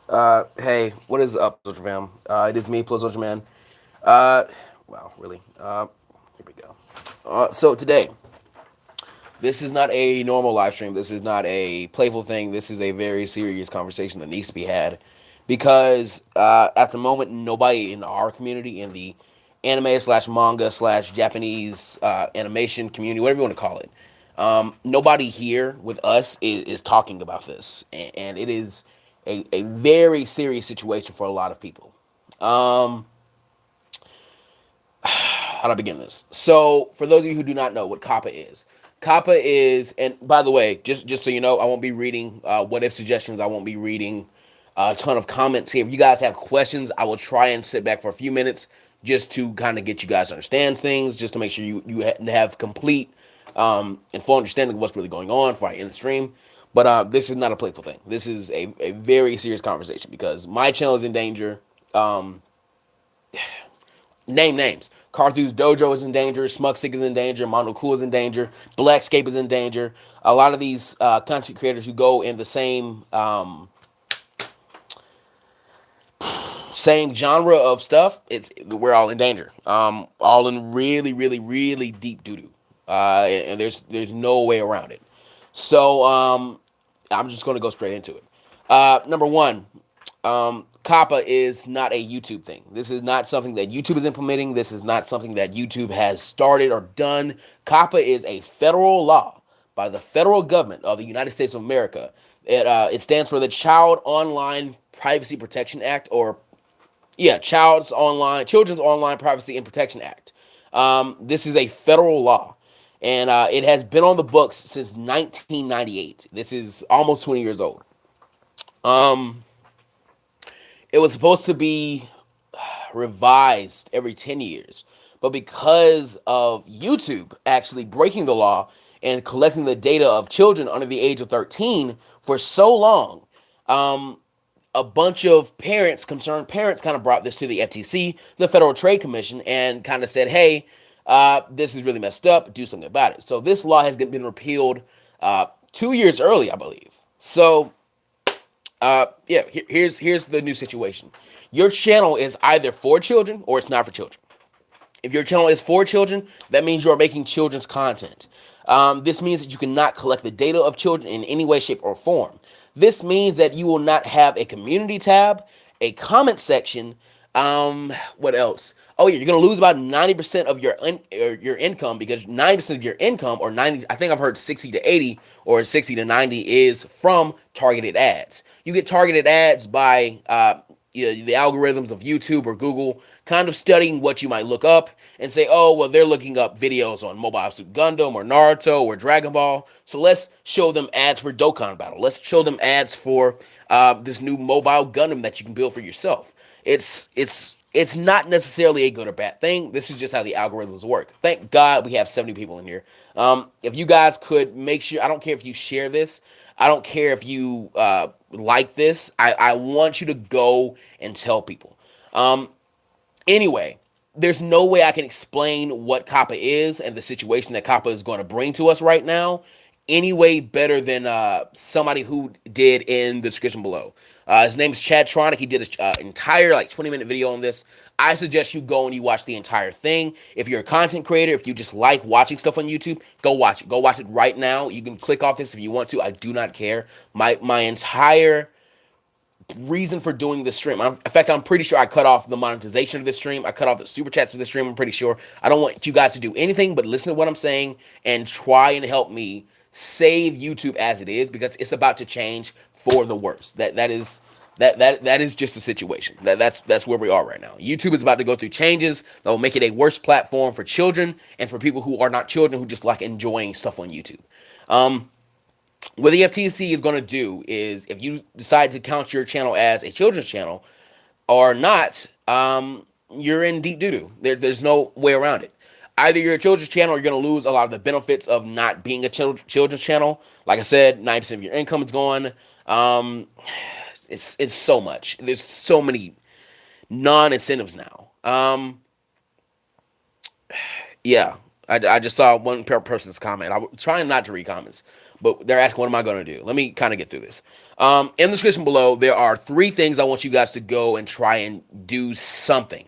Hey, what is up, Soldier Fam? It is me, Plus Soldier Man. Uh, wow, really? Here we go. So today, this is not a normal live stream. This is not a playful thing. This is a very serious conversation that needs to be had, because at the moment, nobody in our community, in the anime slash manga slash Japanese animation community, whatever you want to call it, nobody here with us is talking about this, and it is a very serious situation for a lot of people. Um, how do I begin this? So, for those of you who do not know what COPPA is, and by the way, just so you know, I won't be reading what if suggestions. I won't be reading a ton of comments here. If you guys have questions, I will try and sit back for a few minutes just to kind of get you guys to understand things, just to make sure you have complete and full understanding of what's really going on before I end the stream. But this is not a playful thing. This is a very serious conversation because my channel is in danger. Name names. Carthew's Dojo is in danger. Smugstick is in danger. Mondo Cool is in danger. Blackscape is in danger. A lot of these content creators who go in the same genre of stuff, we're all in danger. All in really, really, really deep doo doo. And there's no way around it. So I'm just going to go straight into it. Number one, COPPA is not a YouTube thing. This is not something that YouTube is implementing. This is not something that YouTube has started or done. COPPA is a federal law by the federal government of the United States of America. It stands for the Child Online Privacy Protection Act, or Children's Online Privacy and Protection Act. This is a federal law, and it has been on the books since 1998. This is almost 20 years old. It was supposed to be revised every 10 years. But because of YouTube actually breaking the law and collecting the data of children under the age of 13 for so long, a bunch of concerned parents, kind of brought this to the FTC, the Federal Trade Commission, and kind of said, hey, this is really messed up. Do something about it. So this law has been repealed 2 years early, I believe. So here's the new situation. Your channel is either for children or it's not for children. If your channel is for children, that means you're making children's content. This means that you cannot collect the data of children in any way, shape, or form. This means that you will not have a community tab, a comment section. What else? Oh yeah, you're gonna lose about 90% of your income, because 90% of your income, or 90, I think I've heard 60 to 80 or 60 to 90, is from targeted ads. You get targeted ads by the algorithms of YouTube or Google kind of studying what you might look up and say, oh, well, they're looking up videos on Mobile Suit Gundam or Naruto or Dragon Ball. So let's show them ads for Dokkan Battle. Let's show them ads for this new mobile Gundam that you can build for yourself. It's not necessarily a good or bad thing. This is just how the algorithms work. Thank God we have 70 people in here. If you guys could make sure, I don't care if you share this, I don't care if you like this. I want you to go and tell people. Anyway, there's no way I can explain what COPPA is and the situation that COPPA is going to bring to us right now any way better than somebody who did in the description below. His name is Chad Tronic. He did an entire 20-minute video on this. I suggest you go and you watch the entire thing. If you're a content creator, if you just like watching stuff on YouTube, go watch it. Go watch it right now. You can click off this if you want to. I do not care. My entire reason for doing this stream. In fact, I'm pretty sure I cut off the monetization of this stream. I cut off the super chats for this stream. I'm pretty sure. I don't want you guys to do anything but listen to what I'm saying and try and help me save YouTube as it is, because it's about to change for the worse. That is just the situation. That's where we are right now. YouTube is about to go through changes that will make it a worse platform for children and for people who are not children, who just like enjoying stuff on YouTube. What the FTC is going to do is, if you decide to count your channel as a children's channel or not, you're in deep doo-doo. There's no way around it. Either you're a children's channel, or you're going to lose a lot of the benefits of not being a children's channel. Like I said, 90% of your income is gone. It's so much. There's so many non-incentives now. Yeah, I just saw one person's comment. I'm trying not to read comments, but they're asking, what am I going to do? Let me kind of get through this. In the description below, there are 3 things I want you guys to go and try and do something.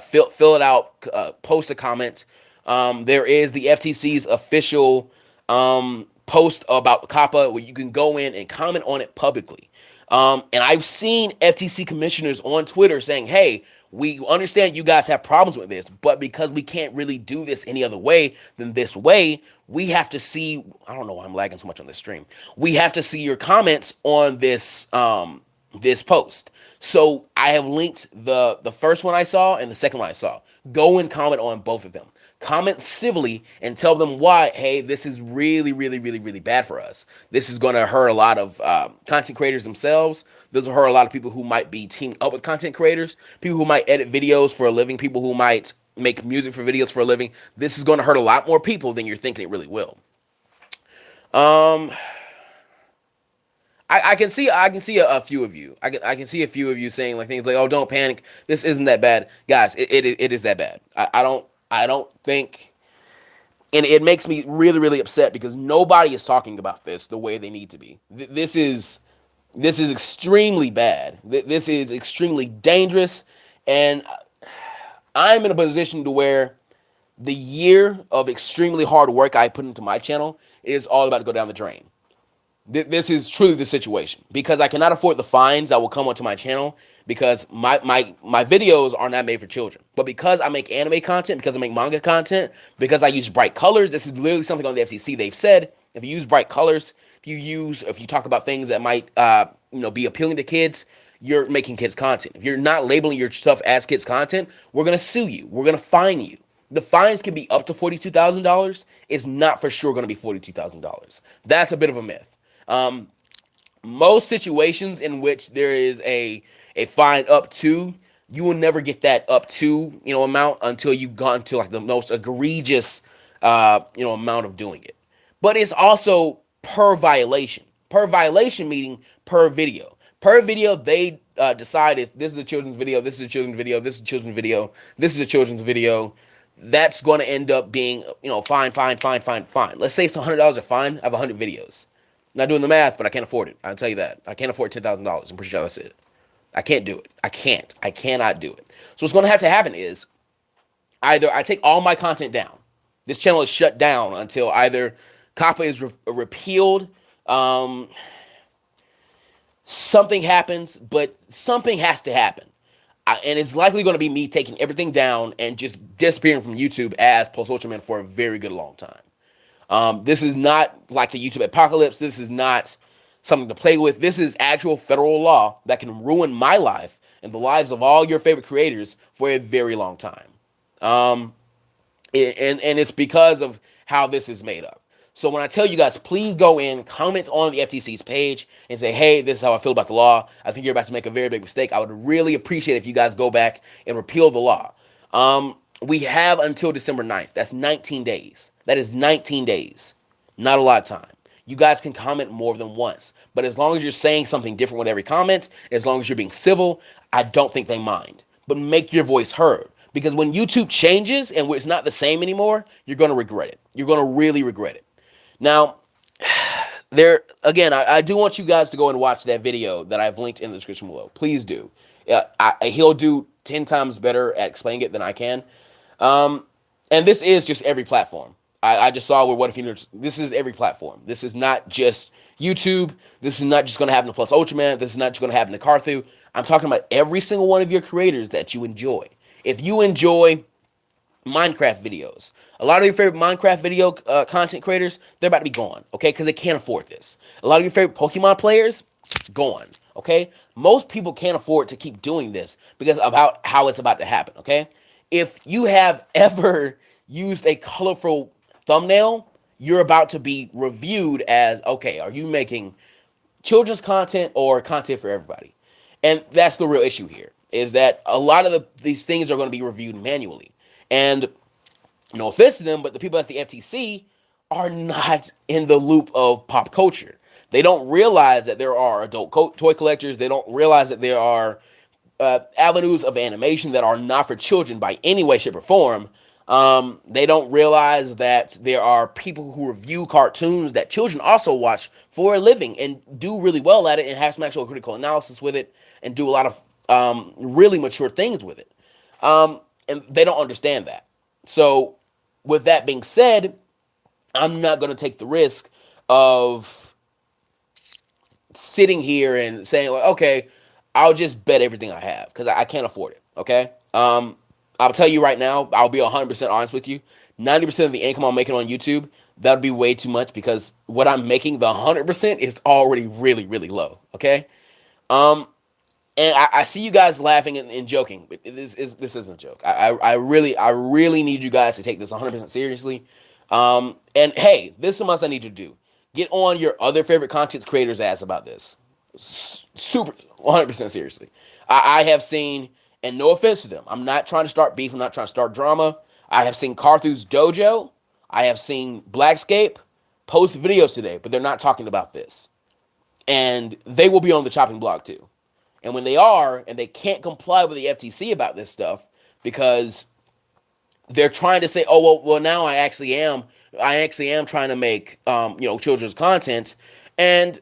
Fill it out, post a comment. There is the FTC's official post about COPPA where you can go in and comment on it publicly. And I've seen FTC commissioners on Twitter saying, hey, we understand you guys have problems with this, but because we can't really do this any other way than this way, we have to see, I don't know why I'm lagging so much on this stream. We have to see your comments on this this post. So I have linked the first one I saw and the second one I saw. Go and comment on both of them. Comment civilly and tell them why, hey, this is really, really, really, really bad for us. This is going to hurt a lot of content creators themselves. This will hurt a lot of people who might be teaming up with content creators, people who might edit videos for a living, people who might make music for videos for a living. This is going to hurt a lot more people than you're thinking it really will. I can see a few of you. I can see a few of you saying like things like, "Oh, don't panic. This isn't that bad, guys. It is that bad." I don't think, and it makes me really, really upset because nobody is talking about this the way they need to be. This is extremely bad. This is extremely dangerous, and I'm in a position to where the year of extremely hard work I put into my channel is all about to go down the drain. This is truly the situation because I cannot afford the fines that will come onto my channel because my videos are not made for children. But because I make anime content, because I make manga content, because I use bright colors, this is literally something on the FTC. They've said if you use bright colors, if you talk about things that might be appealing to kids, you're making kids content. If you're not labeling your stuff as kids content, we're gonna sue you. We're gonna fine you. The fines can be up to $42,000. It's not for sure gonna be $42,000. That's a bit of a myth. Most situations in which there is a fine up to, you will never get that up to, amount until you've gone to like the most egregious, amount of doing it. But it's also per violation. Per violation meaning per video. Per video, they decide this is a children's video, this is a children's video, this is a children's video, this is a children's video. That's going to end up being, fine. Let's say it's $100 a fine. I have 100 videos. Not doing the math, but I can't afford it. I'll tell you that. I can't afford $10,000. I'm pretty sure that's it. I can't do it. I cannot do it. So what's going to have to happen is either I take all my content down. This channel is shut down until either COPPA is repealed, something happens, but something has to happen. And it's likely going to be me taking everything down and just disappearing from YouTube as Plus Ultraman for a very good long time. This is not like the YouTube apocalypse. This is not something to play with. This is actual federal law that can ruin my life and the lives of all your favorite creators for a very long time. And it's because of how this is made up. So when I tell you guys, please go in, comment on the FTC's page and say, hey, this is how I feel about the law. I think you're about to make a very big mistake. I would really appreciate if you guys go back and repeal the law. We have until December 9th. That's 19 days. That is 19 days. Not a lot of time. You guys can comment more than once. But as long as you're saying something different with every comment, as long as you're being civil, I don't think they mind. But make your voice heard. Because when YouTube changes and it's not the same anymore, you're going to regret it. You're going to really regret it. Now, I do want you guys to go and watch that video that I've linked in the description below. Please do. He'll do 10 times better at explaining it than I can. And this is just every platform. I just saw where What If You Knew. This is every platform. This is not just YouTube. This is not just going to happen to Plus Ultraman. This is not just going to happen to Carthu. I'm talking about every single one of your creators that you enjoy. If you enjoy Minecraft videos, a lot of your favorite Minecraft video content creators, they're about to be gone, okay? Because they can't afford this. A lot of your favorite Pokemon players, gone, okay? Most people can't afford to keep doing this because about how it's about to happen, okay? If you have ever used a colorful thumbnail, you're about to be reviewed as, okay, are you making children's content or content for everybody? And that's the real issue here, is that a lot of these things are going to be reviewed manually. And no offense to them, but the people at the FTC are not in the loop of pop culture. They don't realize that there are adult toy collectors. They don't realize that there are avenues of animation that are not for children by any way, shape, or form. They don't realize that there are people who review cartoons that children also watch for a living and do really well at it and have some actual critical analysis with it and do a lot of really mature things with it. And they don't understand that. So, with that being said, I'm not going to take the risk of sitting here and saying, like, okay, I'll just bet everything I have because I can't afford it. Okay. I'll tell you right now, I'll be 100% honest with you. 90% of the income I'm making on YouTube, that would be way too much because what I'm making, the 100%, is already really, really low. Okay. And I see you guys laughing and joking, but this isn't a joke. I really need you guys to take this 100% seriously. And hey, this is a must I need you to do. Get on your other favorite content creators' ass about this. Super 100% seriously. I have seen, and no offense to them, I'm not trying to start beef. I'm not trying to start drama. I have seen Carthu's Dojo. I have seen Blackscape post videos today, but they're not talking about this. And they will be on the chopping block too. And when they are, and they can't comply with the FTC about this stuff because they're trying to say, oh well, now I actually am trying to make children's content, and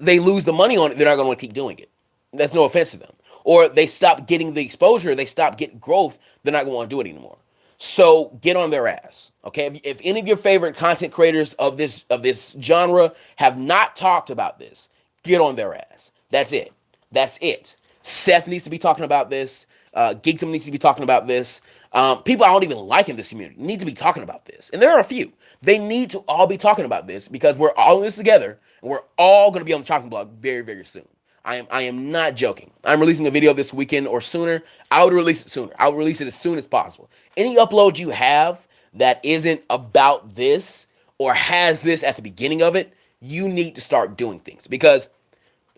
they lose the money on it, they're not going to want to keep doing it. That's no offense to them. Or they stop getting the exposure, they stop getting growth, they're not going to want to do it anymore. So get on their ass, okay? If any of your favorite content creators of this genre have not talked about this, get on their ass. That's it. That's it. Seth needs to be talking about this. Geekdom needs to be talking about this. People I don't even like in this community need to be talking about this. And there are a few. They need to all be talking about this because we're all in this together and we're all going to be on the chopping block very, very soon. I am not joking. I'm releasing a video this weekend or sooner. I would release it sooner. I would release it as soon as possible. Any upload you have that isn't about this or has this at the beginning of it, you need to start doing things because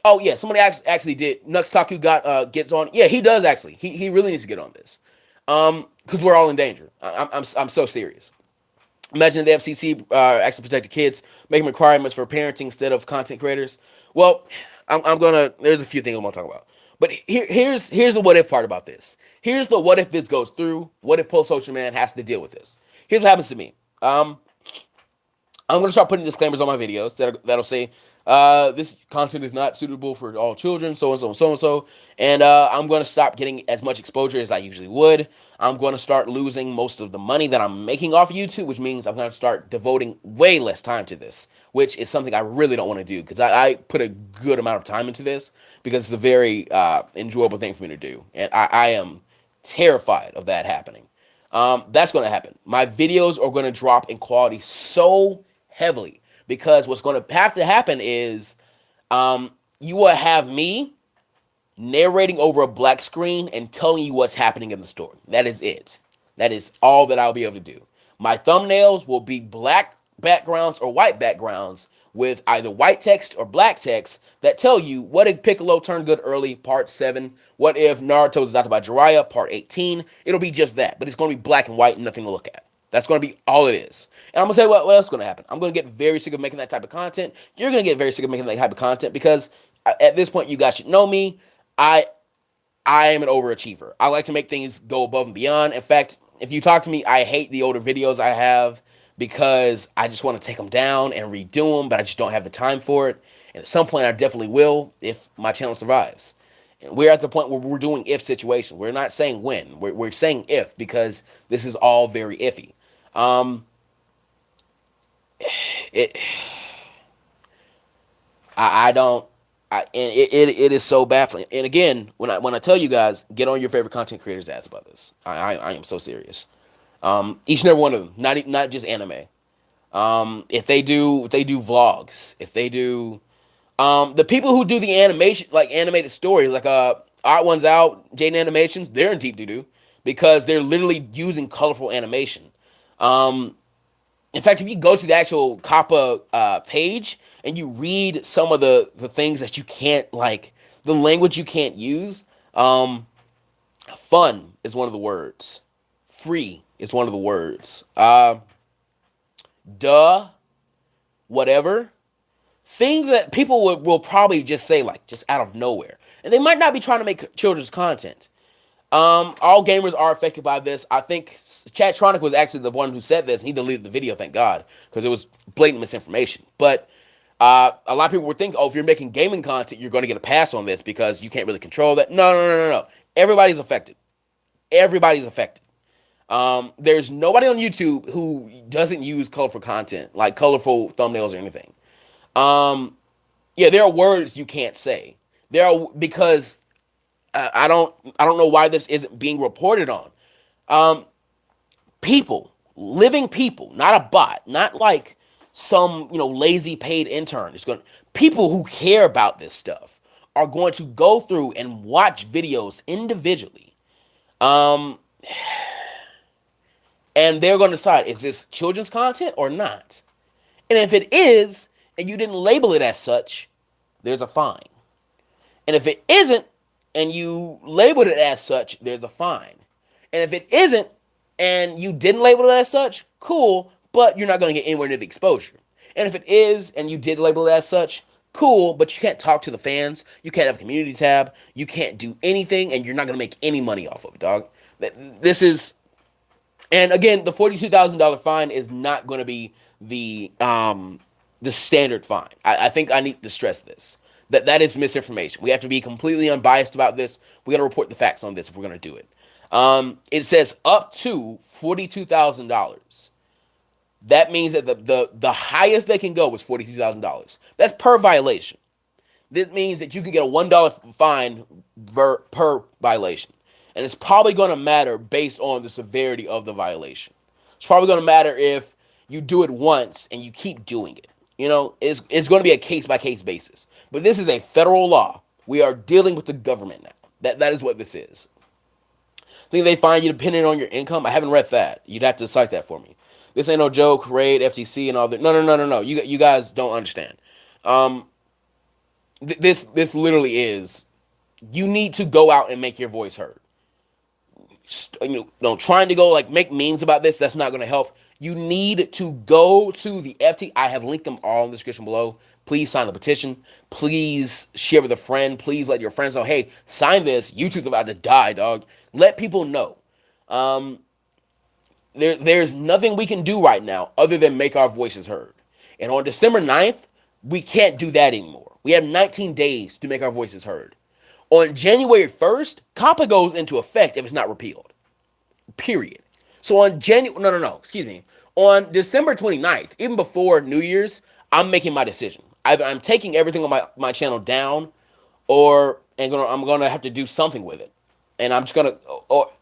oh yeah, somebody actually did. Nux Taku gets on. Yeah, he does actually. He really needs to get on this, because we're all in danger. I'm so serious. Imagine the FCC actually protected kids, making requirements for parenting instead of content creators. Well, I'm gonna. There's a few things I'm gonna talk about, but here's the what if part about this. Here's the what if this goes through. What if Post Social Man has to deal with this? Here's what happens to me. I'm gonna start putting disclaimers on my videos that'll say. This content is not suitable for all children, so and so and so and so. And I'm going to stop getting as much exposure as I usually would. I'm going to start losing most of the money that I'm making off YouTube, which means I'm going to start devoting way less time to this, which is something I really don't want to do because I put a good amount of time into this because it's a very enjoyable thing for me to do. And I am terrified of that happening. That's going to happen. My videos are going to drop in quality so heavily. Because what's going to have to happen is you will have me narrating over a black screen and telling you what's happening in the story. That is it. That is all that I'll be able to do. My thumbnails will be black backgrounds or white backgrounds with either white text or black text that tell you what if Piccolo turned good early, part 7. What if Naruto is adopted by Jiraiya, part 18. It'll be just that. But it's going to be black and white and nothing to look at. That's going to be all it is. And I'm going to tell you what else is going to happen. I'm going to get very sick of making that type of content. You're going to get very sick of making that type of content because at this point, you guys should know me. I am an overachiever. I like to make things go above and beyond. In fact, if you talk to me, I hate the older videos I have because I just want to take them down and redo them, but I just don't have the time for it. And at some point, I definitely will if my channel survives. And we're at the point where we're doing if situations. We're not saying when. We're saying if because this is all very iffy. It is so baffling. And again, when I tell you guys, get on your favorite content creators' ass about this. I am so serious. Each and every one of them, not just anime. If they do vlogs, if they do, the people who do the animation, like animated stories, like Art One's Out, Jaden Animations, they're in deep doo-doo because they're literally using colorful animation. In fact, if you go to the actual COPPA page and you read some of the things that you can't, like, the language you can't use, fun is one of the words. Free is one of the words. Whatever. Things that people will probably just say, like, just out of nowhere. And they might not be trying to make children's content. All gamers are affected by this. I think Chatronic was actually the one who said this. He deleted the video, thank God, because it was blatant misinformation. But a lot of people would think, oh, if you're making gaming content, you're going to get a pass on this because you can't really control that. No, no, no, no, no. Everybody's affected. Everybody's affected. There's nobody on YouTube who doesn't use colorful content, like colorful thumbnails or anything. Yeah, there are words you can't say. There are because I don't know why this isn't being reported on. People, living people, not a bot, not like some lazy paid intern. It's going people who care about this stuff are going to go through and watch videos individually. And they're going to decide, is this children's content or not? And if it is, and you didn't label it as such, there's a fine. And if it isn't, and you labeled it as such, there's a fine. And if it isn't, and you didn't label it as such, cool, but you're not going to get anywhere near the exposure. And if it is, and you did label it as such, cool, but you can't talk to the fans, you can't have a community tab, you can't do anything, and you're not going to make any money off of it, dog. This is, and again, the $42,000 fine is not going to be the standard fine. I think I need to stress this. That is misinformation. We have to be completely unbiased about this. We got to report the facts on this if we're going to do it. It says up to $42,000. That means that the highest they can go is $42,000. That's per violation. This means that you can get a $1 fine per violation. And it's probably going to matter based on the severity of the violation. It's probably going to matter if you do it once and you keep doing it. It's going to be a case-by-case basis. But this is a federal law. We are dealing with the government now. That is what this is. I think they fine you depending on your income. I haven't read that. You'd have to cite that for me. This ain't no joke, raid, FTC, and all that. No. You guys don't understand. This literally is, you need to go out and make your voice heard. Trying to go like make memes about this, that's not going to help. You need to go to the FTC. I have linked them all in the description below. Please sign the petition. Please share with a friend. Please let your friends know, hey, sign this. YouTube's about to die, dog. Let people know. There's nothing we can do right now other than make our voices heard. And on December 9th, we can't do that anymore. We have 19 days to make our voices heard. On January 1st, COPPA goes into effect if it's not repealed. Period. So on on December 29th, even before New Year's, I'm making my decision. Either I'm taking everything on my channel down, or I'm gonna have to do something with it. And I'm just gonna, oh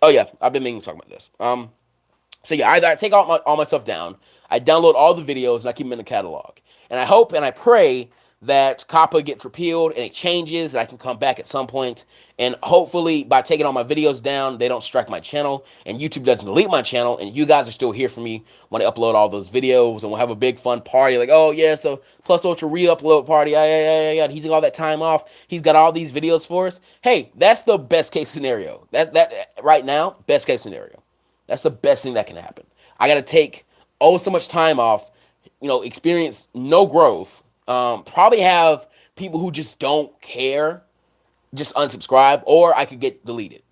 yeah, I've been meaning to talk about this. So yeah, either I take all my stuff down, I download all the videos, and I keep them in the catalog. And I hope and I pray that COPPA gets repealed and it changes, and I can come back at some point. And hopefully, by taking all my videos down, they don't strike my channel, and YouTube doesn't delete my channel, and you guys are still here for me when I upload all those videos, and we'll have a big fun party. Like, oh yeah, so Plus Ultra re-upload party, yeah. He took all that time off. He's got all these videos for us. Hey, that's the best case scenario. That right now, best case scenario. That's the best thing that can happen. I got to take so much time off, experience no growth. Probably have people who just don't care just unsubscribe, or I could get deleted.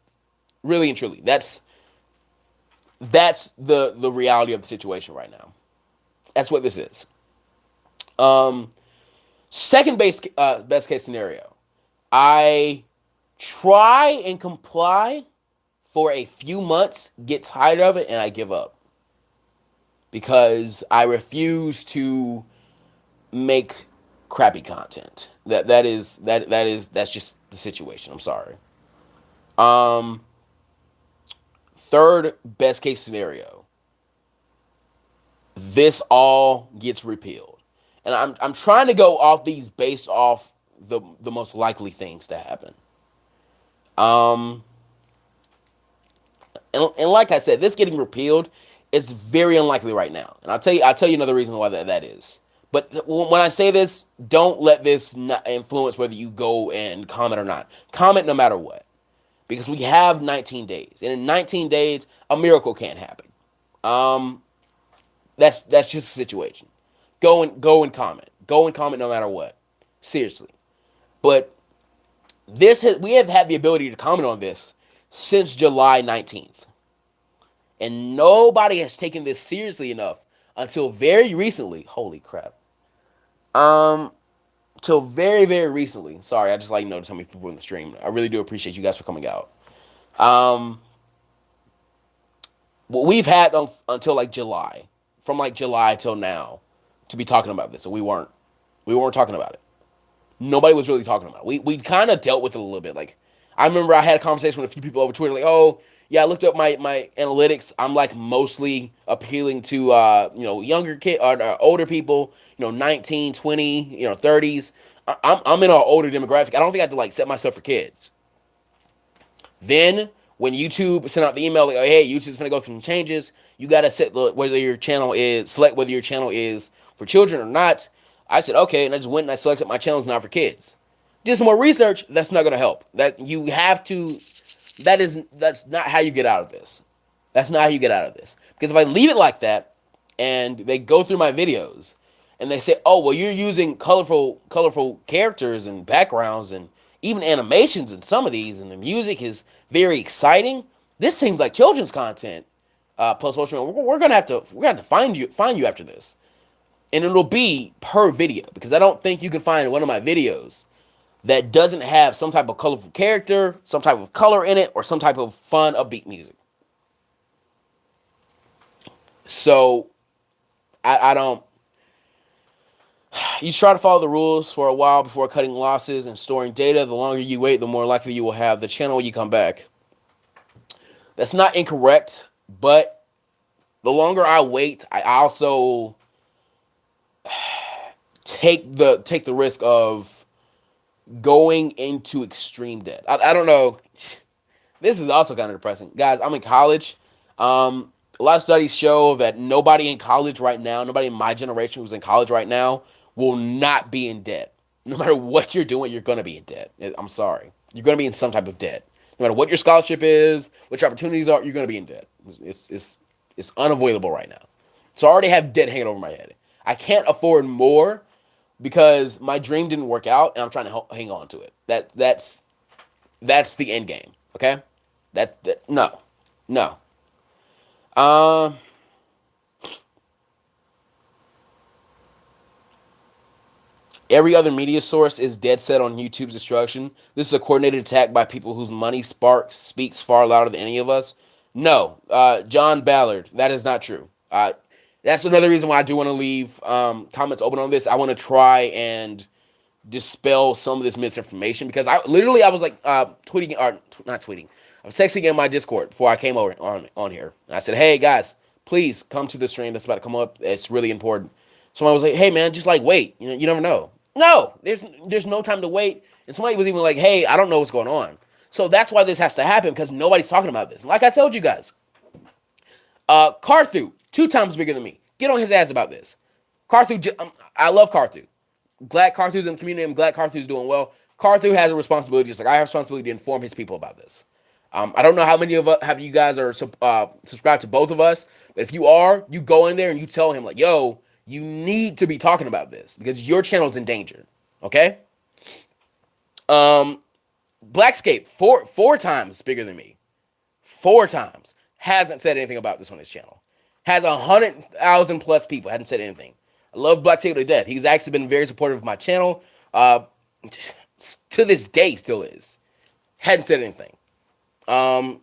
Really and truly, that's the reality of the situation right now. That's what this is. Second best case scenario, I try and comply for a few months, get tired of it, and I give up because I refuse to make crappy content. That's just the situation. I'm sorry. Third best case scenario, this all gets repealed. And I'm trying to go off these based off the most likely things to happen. And like I said, this getting repealed, it's very unlikely right now. And I'll tell you another reason why that is. But when I say this, don't let this influence whether you go and comment or not. Comment no matter what. Because we have 19 days. And in 19 days, a miracle can't happen. That's just the situation. Go and comment. Go and comment no matter what. Seriously. But we have had the ability to comment on this since July 19th. And nobody has taken this seriously enough until very recently. Holy crap. Till very, very recently. Sorry, I just like notice how many people in the stream. I really do appreciate you guys for coming out. Well, we've had until like July, from like July till now, to be talking about this, and we weren't talking about it. Nobody was really talking about it. We kind of dealt with it a little bit. Like, I remember I had a conversation with a few people over Twitter, like, oh yeah, I looked up my analytics. I'm like mostly appealing to younger kid or older people, 19, 20, 30s. I'm in an older demographic. I don't think I have to like set myself for kids. Then when YouTube sent out the email like, oh, hey, YouTube's gonna go through some changes, you gotta select whether your channel is for children or not. I said okay, and I just went and I selected my channel's not for kids. Did some more research. That's not gonna help. That's not how you get out of this. That's not how you get out of this. Because if I leave it like that, and they go through my videos, and they say, oh, well, you're using colorful characters and backgrounds and even animations in some of these, and the music is very exciting. This seems like children's content. Plus, we're gonna have to find you after this, and it'll be per video because I don't think you can find one of my videos that doesn't have some type of colorful character, some type of color in it, or some type of fun, upbeat music. So, I don't. You try to follow the rules for a while before cutting losses and storing data. The longer you wait, the more likely you will have the channel when you come back. That's not incorrect, but the longer I wait, I also take the risk of going into extreme debt. I don't know. This is also kind of depressing. Guys, I'm in college. A lot of studies show that nobody in college right now, nobody in my generation who's in college right now, will not be in debt. No matter what you're doing, you're going to be in debt. I'm sorry. You're going to be in some type of debt. No matter what your scholarship is, what your opportunities are, you're going to be in debt. It's unavoidable right now. So I already have debt hanging over my head. I can't afford more because my dream didn't work out and I'm trying to hang on to it. That's the end game, okay? No. Every other media source is dead set on YouTube's destruction. This is a coordinated attack by people whose money speaks far louder than any of us. No, John Ballard, that is not true. That's another reason why I do want to leave comments open on this. I want to try and dispel some of this misinformation because I was like tweeting or not tweeting. I was texting in my Discord before I came over on here. And I said, hey guys, please come to the stream that's about to come up. It's really important. Someone was like, hey man, just like wait. You never know. No, there's no time to wait. And somebody was even like, hey, I don't know what's going on. So that's why this has to happen because nobody's talking about this. And like I told you guys, Carthu, 2 times bigger than me. Get on his ass about this. Carthu, I love Carthu. Glad Carthu's in the community. I'm glad Carthu's doing well. Carthu has a responsibility, just like I have a responsibility to inform his people about this. I don't know how many of you guys are subscribed to both of us, but if you are, you go in there and you tell him like, yo, you need to be talking about this because your channel's in danger. Okay? Blackscape, four times bigger than me. 4 times. Hasn't said anything about this on his channel. Has 100,000 plus people. Hadn't said anything. I love Blackscape to death. He's actually been very supportive of my channel. To this day, still is. Hadn't said anything. Love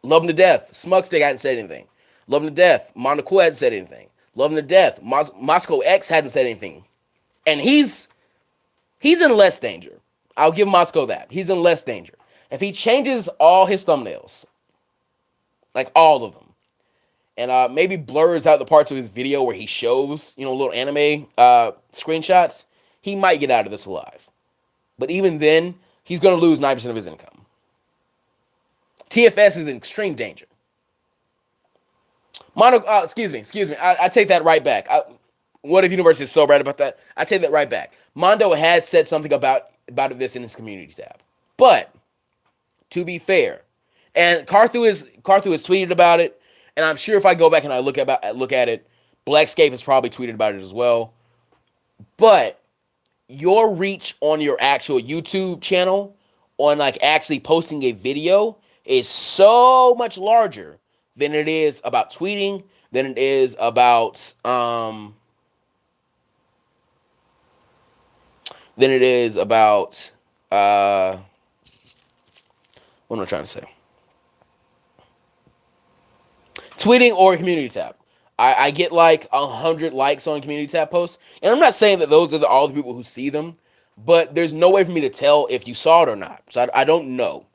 him to death. Smugstick hadn't said anything. Love him to death. Monaco hadn't said anything. Love him to death. Moscow X hadn't said anything. And he's in less danger. I'll give Moscow that. He's in less danger. If he changes all his thumbnails, like all of them, and maybe blurs out the parts of his video where he shows, little anime screenshots, he might get out of this alive. But even then, he's going to lose 9% of his income. TFS is in extreme danger. Excuse me. I take that right back. What if Universe is so bad about that? I take that right back. Mondo had said something about this in his community tab. But, to be fair, and Carthu has tweeted about it, and I'm sure if I go back and I look at it, Blackscape has probably tweeted about it as well. But your reach on your actual YouTube channel, on like actually posting a video, is so much larger than it is about tweeting, than it is about what am I trying to say? Tweeting or community tab. I get like 100 likes on community tab posts, and I'm not saying that those are all the people who see them, but there's no way for me to tell if you saw it or not. So I don't know.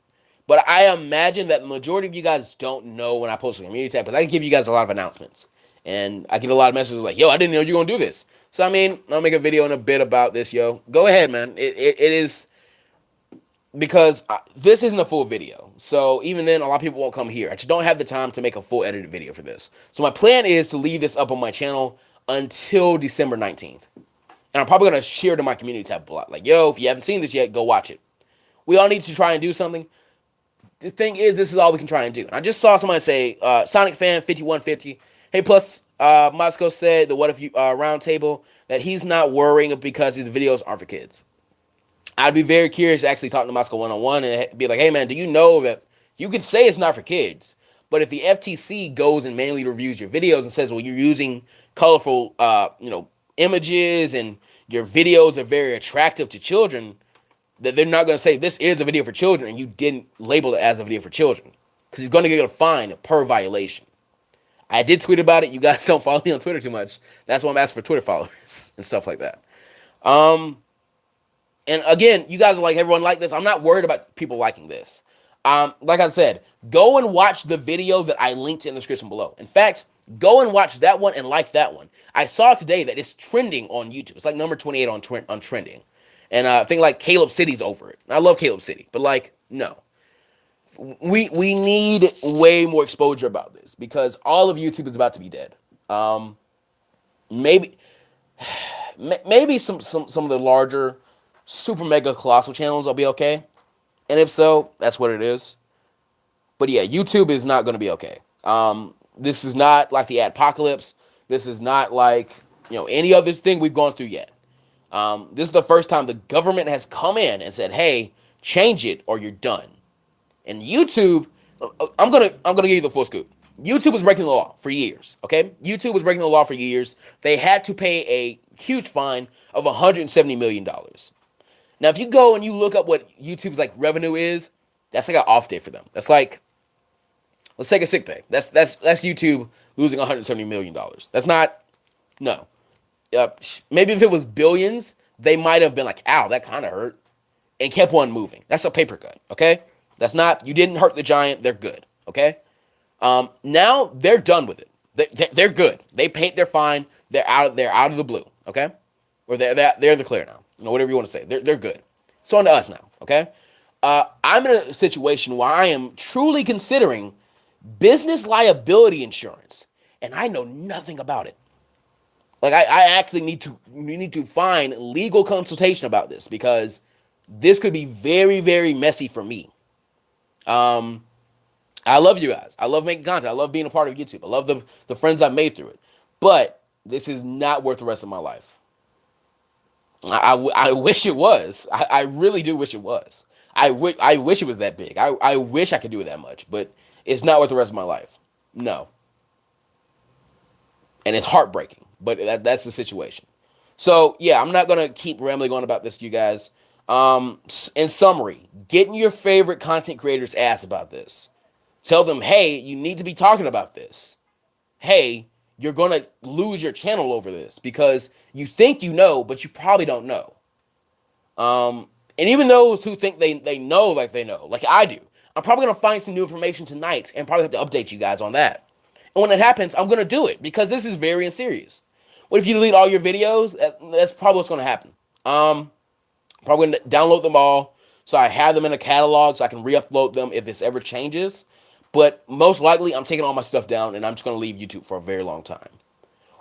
But I imagine that the majority of you guys don't know when I post a community tab, because I give you guys a lot of announcements. And I get a lot of messages like, yo, I didn't know you were going to do this. So, I mean, I'll make a video in a bit about this, yo. Go ahead, man. It is, because this isn't a full video. So even then, a lot of people won't come here. I just don't have the time to make a full edited video for this. So my plan is to leave this up on my channel until December 19th. And I'm probably going to share to my community tab a lot. Like, yo, if you haven't seen this yet, go watch it. We all need to try and do something. The thing is, this is all we can try and do. And I just saw somebody say, Sonic Fan 5150. Hey, plus, Moscow said the What If You round table that he's not worrying because his videos aren't for kids. I'd be very curious to actually talk to Moscow one-on-one and be like, hey, man, do you know that you could say it's not for kids, but if the FTC goes and manually reviews your videos and says, well, you're using colorful, images and your videos are very attractive to children, that they're not going to say this is a video for children and you didn't label it as a video for children, because he's going to get a fine per violation. I did tweet about it. You guys don't follow me on Twitter too much. That's why I'm asking for Twitter followers and stuff like that. And again, you guys are like, everyone like this. I'm not worried about people liking this. Like I said, go and watch the video that I linked in the description below. In fact, go and watch that one and like that one. I saw today that it's trending on YouTube. It's like number 28 on trending. And I think like Caleb City's over it. I love Caleb City, but like, no. We need way more exposure about this, because all of YouTube is about to be dead. Maybe some of the larger super mega colossal channels will be okay. And if so, that's what it is. But yeah, YouTube is not going to be okay. This is not like the adpocalypse. This is not like, any other thing we've gone through yet. This is the first time the government has come in and said, hey, change it or you're done. And YouTube, I'm gonna give you the full scoop. YouTube was breaking the law for years, okay? YouTube was breaking the law for years. They had to pay a huge fine of $170 million. Now, if you go and you look up what YouTube's like revenue is, that's like an off day for them. That's like, let's take a sick day. That's YouTube losing $170 million. That's not, no. Maybe if it was billions, they might have been like, ow, that kind of hurt, and kept on moving. That's a paper cut, okay? That's not, you didn't hurt the giant, they're good, okay? Now they're done with it. They're good. They paid their fine. They're out of the blue, okay? Or they're the clear now. Whatever you want to say. They're good. It's on to us now, okay? I'm in a situation where I am truly considering business liability insurance, and I know nothing about it. Like, I actually need to find legal consultation about this, because this could be very, very messy for me. I love you guys. I love making content. I love being a part of YouTube. I love the friends I've made through it. But this is not worth the rest of my life. I wish it was. I really do wish it was. I wish it was that big. I wish I could do it that much. But it's not worth the rest of my life. No. And it's heartbreaking. But that's the situation. So, yeah, I'm not going to keep rambling on about this to you guys. In summary, get in your favorite content creators' ass about this. Tell them, hey, you need to be talking about this. Hey, you're going to lose your channel over this, because you think you know, but you probably don't know. And even those who think they know, like they know, like I do, I'm probably going to find some new information tonight and probably have to update you guys on that. And when it happens, I'm going to do it, because this is very serious. What if you delete all your videos? That's probably what's going to happen. Probably going to download them all so I have them in a catalog so I can re-upload them if this ever changes. But most likely, I'm taking all my stuff down, and I'm just going to leave YouTube for a very long time.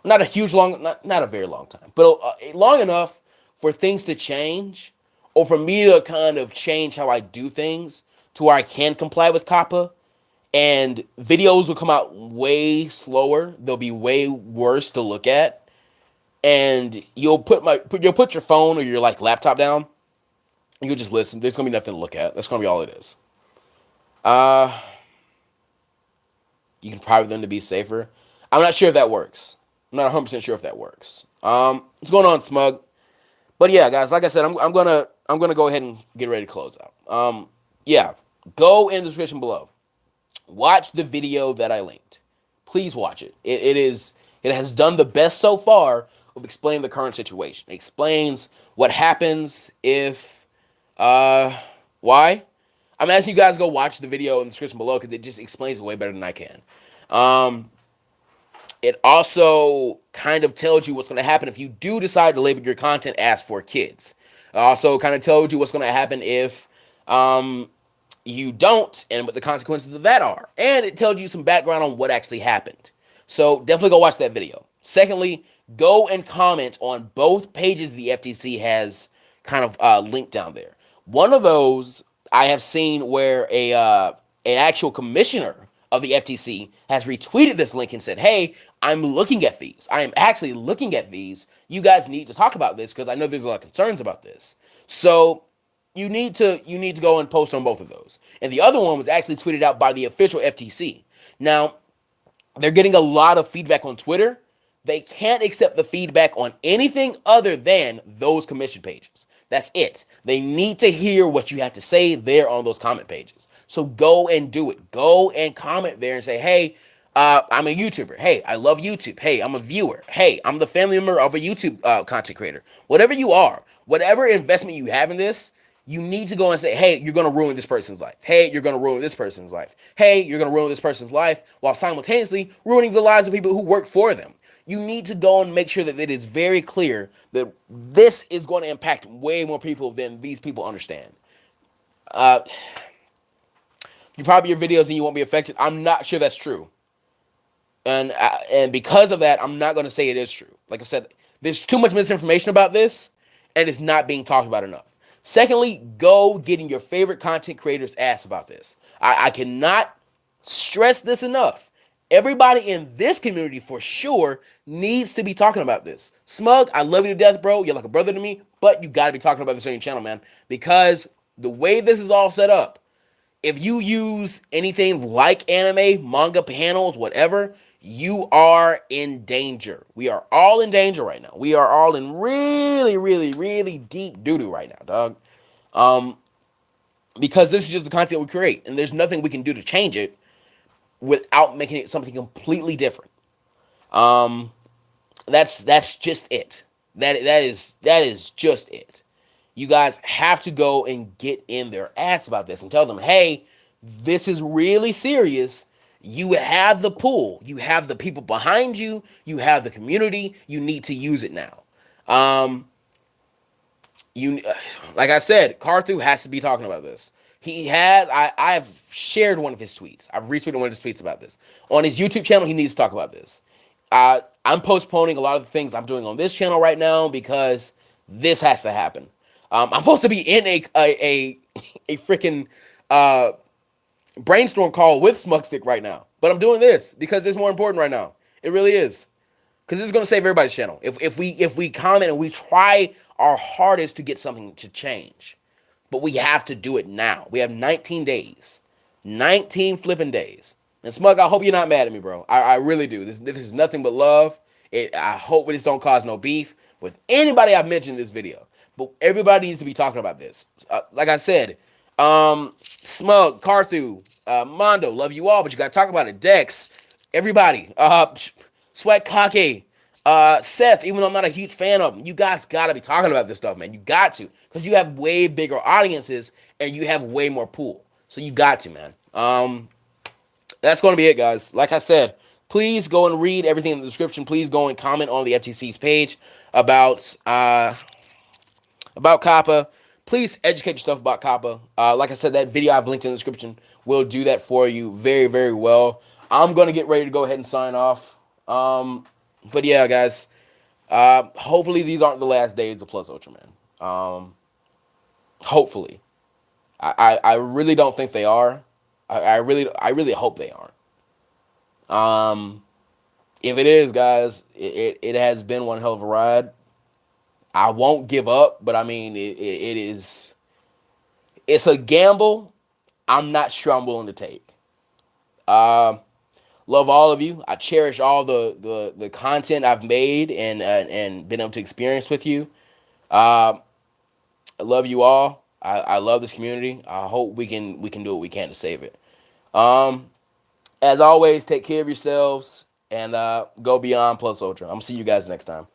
Not a very long time, but long enough for things to change, or for me to kind of change how I do things to where I can comply with COPPA, and videos will come out way slower. They'll be way worse to look at, and you'll put your phone or your laptop down, and you'll just listen. There's going to be nothing to look at. That's going to be all it is. Uh, you can private them to be safer. I'm not sure if that works. I'm not 100% sure if that works. What's going on, Smug? But yeah, guys, like I said, I'm gonna go ahead and get ready to close out. Yeah, go in the description below. Watch the video that I linked. Please watch it. It has done the best so far of explaining the current situation. It explains what happens if why. I'm asking you guys to go watch the video in the description below because it just explains it way better than I can. Um, it also kind of tells you what's going to happen if you do decide to label your content as for kids. It also kind of tells you what's going to happen if you don't and what the consequences of that are. And it tells you some background on what actually happened. So definitely go watch that video. Secondly, go and comment on both pages the FTC has kind of linked down there. One of those I have seen where an actual commissioner of the FTC has retweeted this link and said, "Hey, I'm looking at these. I am actually looking at these. You guys need to talk about this because I know there's a lot of concerns about this." So you need to go and post on both of those. And the other one was actually tweeted out by the official FTC. Now, they're getting a lot of feedback on Twitter. They can't accept the feedback on anything other than those commission pages. That's it. They need to hear what you have to say there on those comment pages. So go and do it. Go and comment there and say, "Hey, I'm a YouTuber. Hey, I love YouTube. Hey, I'm a viewer. Hey, I'm the family member of a YouTube content creator." Whatever you are, whatever investment you have in this, you need to go and say, "Hey, you're going to ruin this person's life. Hey, you're going to ruin this person's life. Hey, you're going to ruin this person's life," while simultaneously ruining the lives of people who work for them. You need to go and make sure that it is very clear that this is going to impact way more people than these people understand. You probably your videos and you won't be affected. I'm not sure that's true. And because of that, I'm not going to say it is true. Like I said, there's too much misinformation about this, and it's not being talked about enough. Secondly, go getting your favorite content creators asked about this. I cannot stress this enough. Everybody in this community for sure needs to be talking about this. Smug, I love you to death, bro. You're like a brother to me, but you got to be talking about this on your channel, man, because the way this is all set up, if you use anything like anime, manga, panels, whatever, you are in danger. We are all in danger right now. We are all in really, really, really deep doo-doo right now, dog. Because this is just the content we create, and there's nothing we can do to change it without making it something completely different. That's just it. That is just it. You guys have to go and get in their ass about this and tell them, "Hey, this is really serious. You have the pull. You have the people behind you. You have the community. You need to use it now." Like I said, Carthu has to be talking about this. He has. I've shared one of his tweets. I've retweeted one of his tweets about this on his YouTube channel. He needs to talk about this. I'm postponing a lot of the things I'm doing on this channel right now because this has to happen. I'm supposed to be in a freaking brainstorm call with Smugstick right now, but I'm doing this because it's more important right now. It really is, because this is going to save everybody's channel. If we comment and we try our hardest to get something to change, but we have to do it now. We have 19 days, 19 flipping days. And Smug, I hope you're not mad at me, bro. I really do. This is nothing but love. I hope this don't cause no beef with anybody I've mentioned in this video. But everybody needs to be talking about this. Like I said, Smug, Carthu, Mondo, love you all, but you got to talk about it. Dex, everybody, Sweat Kake, Seth, even though I'm not a huge fan of him, you guys got to be talking about this stuff, man. You got to, because you have way bigger audiences and you have way more pool. So you got to, man. That's going to be it, guys. Like I said, please go and read everything in the description. Please go and comment on the FTC's page about COPPA. Please educate yourself about COPPA. Like I said, that video I've linked in the description will do that for you very, very well. I'm going to get ready to go ahead and sign off. But yeah, guys, hopefully these aren't the last days of Plus Ultra, man. Hopefully. I really don't think they are. I really hope they aren't. If it is, guys, it has been one hell of a ride. I won't give up, but I mean, it's a gamble. I'm not sure I'm willing to take. Love all of you. I cherish all the content I've made and been able to experience with you. I love you all. I love this community. I hope we can do what we can to save it. Um, as always, take care of yourselves and go beyond plus ultra. I'm gonna see you guys next time.